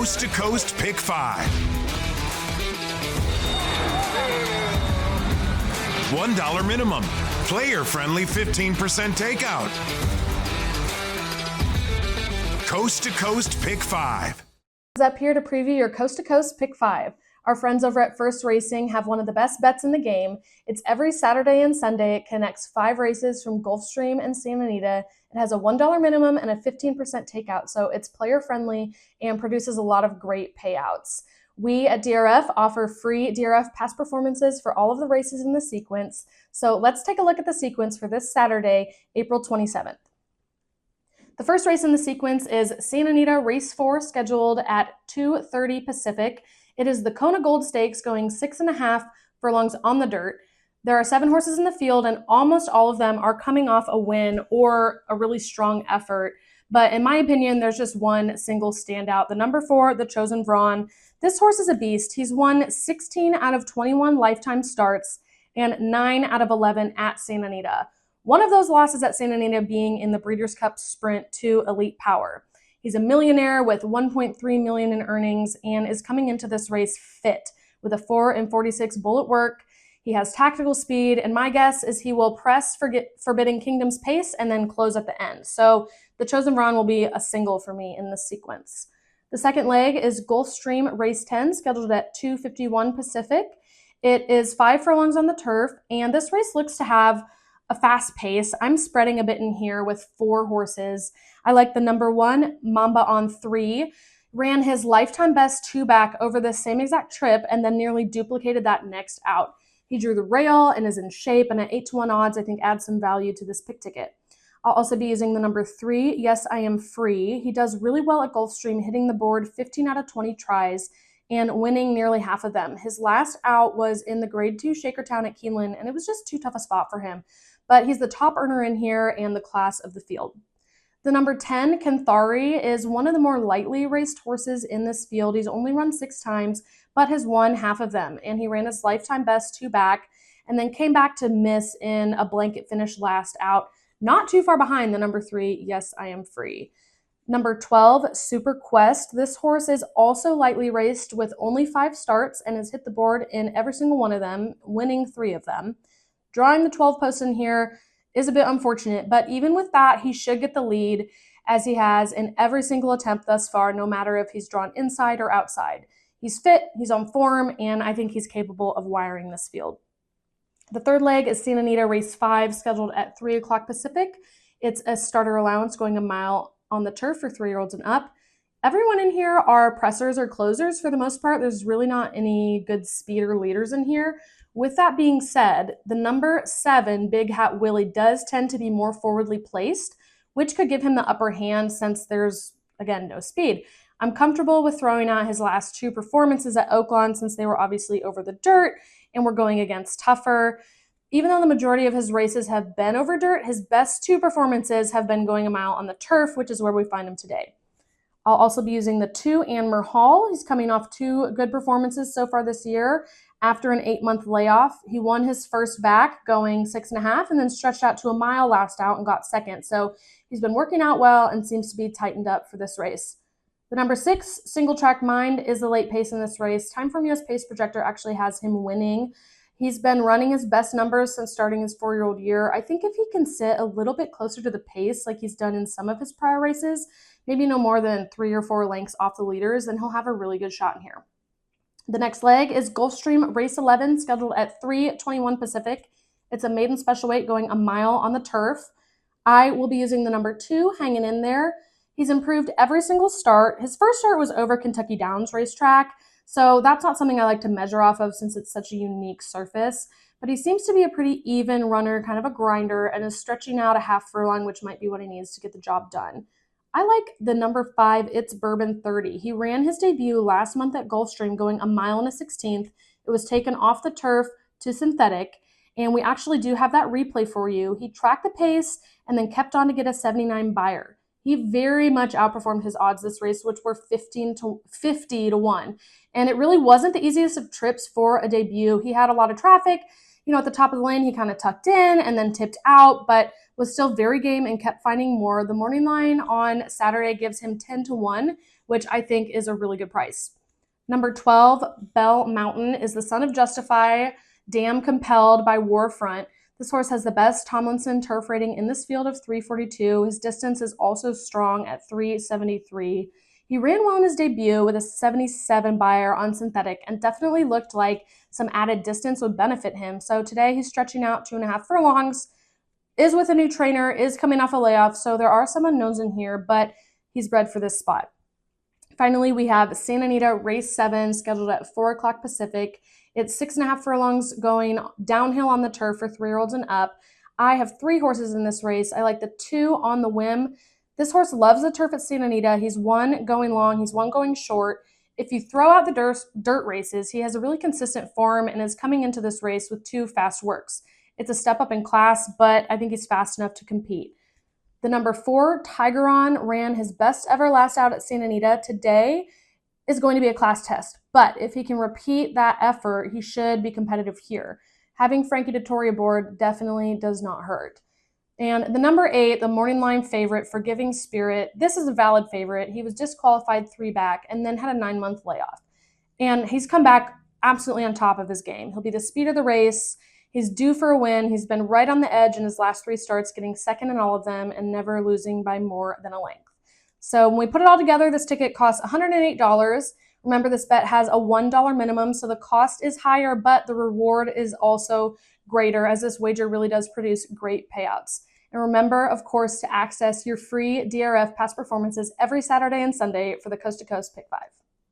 Coast to Coast Pick 5. $1 minimum. Player-friendly 15% takeout. Coast to Coast Pick 5. Up here to preview your Coast to Coast Pick 5. Our friends over at First Racing have one of the best bets in the game. It's every Saturday and Sunday. It connects 5 races from Gulfstream and Santa Anita. It has a $1 minimum and a 15% takeout, so it's player-friendly and produces a lot of great payouts. We at DRF offer free DRF past performances for all of the races in the sequence. So let's take a look at the sequence for this Saturday, April 27th. The first race in the sequence is Santa Anita Race 4, scheduled at 2:30 Pacific. It is the Kona Gold Stakes, going 6.5 furlongs on the dirt. There are 7 horses in the field, and almost all of them are coming off a win or a really strong effort. But in my opinion, there's just one single standout. The number 4, the Chosen Vron. This horse is a beast. He's won 16 out of 21 lifetime starts and 9 out of 11 at Santa Anita. One of those losses at Santa Anita being in the Breeders' Cup Sprint to Elite Power. He's a millionaire with $1.3 million in earnings and is coming into this race fit with a 4:46 bullet work. He has tactical speed, and my guess is he will press Forbidden Kingdom's pace and then close at the end. So the Chosen Vron will be a single for me in this sequence. The second leg is Gulfstream Race 10, scheduled at 2:51 Pacific. It is 5 furlongs on the turf, and this race looks to have a fast pace. I'm spreading a bit in here with 4 horses. I like the number 1, Mamba on 3. Ran his lifetime best 2-back over the same exact trip and then nearly duplicated that next out. He drew the rail and is in shape, and at 8-1 odds, I think adds some value to this pick ticket. I'll also be using the number 3, Yes, I Am Free. He does really well at Gulfstream, hitting the board 15 out of 20 tries and winning nearly half of them. His last out was in the Grade 2 Shakertown at Keeneland, and it was just too tough a spot for him. But he's the top earner in here and the class of the field. The number 10, Kanthari, is one of the more lightly raced horses in this field. He's only run 6 times, but has won half of them. And he ran his lifetime best 2-back and then came back to miss in a blanket finish last out, not too far behind the number 3, Yes, I Am Free. Number 12, Super Quest. This horse is also lightly raced with only 5 starts and has hit the board in every single one of them, winning 3 of them. Drawing the 12 post in here is a bit unfortunate, but even with that, he should get the lead, as he has in every single attempt thus far, no matter if he's drawn inside or outside. He's fit, he's on form, and I think he's capable of wiring this field. The third leg is Santa Anita Race 5, scheduled at 3 o'clock Pacific. It's a starter allowance going a mile on the turf for 3-year-olds and up. Everyone in here are pressers or closers for the most part. There's really not any good speed or leaders in here. With that being said, the number 7, Big Hat Willie, does tend to be more forwardly placed, which could give him the upper hand since there's, again, no speed. I'm comfortable with throwing out his last 2 performances at Oaklawn since they were obviously over the dirt and we're going against tougher. Even though the majority of his races have been over dirt, his best 2 performances have been going a mile on the turf, which is where we find him today. I'll also be using the 2, Anmer Hall. He's coming off 2 good performances so far this year. After an 8-month layoff, he won his first back going 6.5 and then stretched out to a mile last out and got second. So he's been working out well and seems to be tightened up for this race. The number 6, Single Track Mind, is the late pace in this race. Time from US Pace Projector actually has him winning. He's been running his best numbers since starting his 4-year-old year. I think if he can sit a little bit closer to the pace like he's done in some of his prior races, maybe no more than 3 or 4 lengths off the leaders, then he'll have a really good shot in here. The next leg is Gulfstream Race 11, scheduled at 3:21 Pacific. It's a maiden special weight going a mile on the turf. I will be using the number 2, hanging in there. He's improved every single start. His first start was over Kentucky Downs racetrack, so that's not something I like to measure off of since it's such a unique surface. But he seems to be a pretty even runner, kind of a grinder, and is stretching out a half furlong, which might be what he needs to get the job done. I like the number 5, It's Bourbon 30. He ran his debut last month at Gulfstream going a mile and a 16th. It was taken off the turf to synthetic, and we actually do have that replay for you. He tracked the pace and then kept on to get a 79 buyer. He very much outperformed his odds this race, which were 50 to 1. And it really wasn't the easiest of trips for a debut. He had a lot of traffic. At the top of the lane, he kind of tucked in and then tipped out, but was still very game and kept finding more. The morning line on Saturday gives him 10 to 1, which I think is a really good price. Number 12, Bell Mountain, is the son of Justify, Dam Compelled by Warfront. This horse has the best Tomlinson turf rating in this field of 342. His distance is also strong at 373. He ran well in his debut with a 77 buyer on synthetic and definitely looked like some added distance would benefit him. So today he's stretching out 2.5 furlongs, is with a new trainer, is coming off a layoff. So there are some unknowns in here, but he's bred for this spot. Finally, we have Santa Anita Race 7 scheduled at 4 o'clock Pacific. It's 6.5 furlongs going downhill on the turf for 3-year-olds and up. I have 3 horses in this race. I like the 2 on the whim. This horse loves the turf at Santa Anita. He's one going long, he's one going short. If you throw out the dirt races, he has a really consistent form and is coming into this race with 2 fast works. It's a step up in class, but I think he's fast enough to compete. The number 4, Tigeron, ran his best ever last out at Santa Anita. Today is going to be a class test, but if he can repeat that effort, he should be competitive here. Having Frankie Dettori aboard definitely does not hurt. And the number 8, the morning line favorite, Forgiving Spirit, this is a valid favorite. He was disqualified 3 back and then had a 9-month layoff. And he's come back absolutely on top of his game. He'll be the speed of the race. He's due for a win. He's been right on the edge in his last 3 starts, getting second in all of them and never losing by more than a length. So when we put it all together, this ticket costs $108. Remember, this bet has a $1 minimum, so the cost is higher, but the reward is also greater, as this wager really does produce great payouts. And remember, of course, to access your free DRF past performances every Saturday and Sunday for the Coast to Coast Pick 5.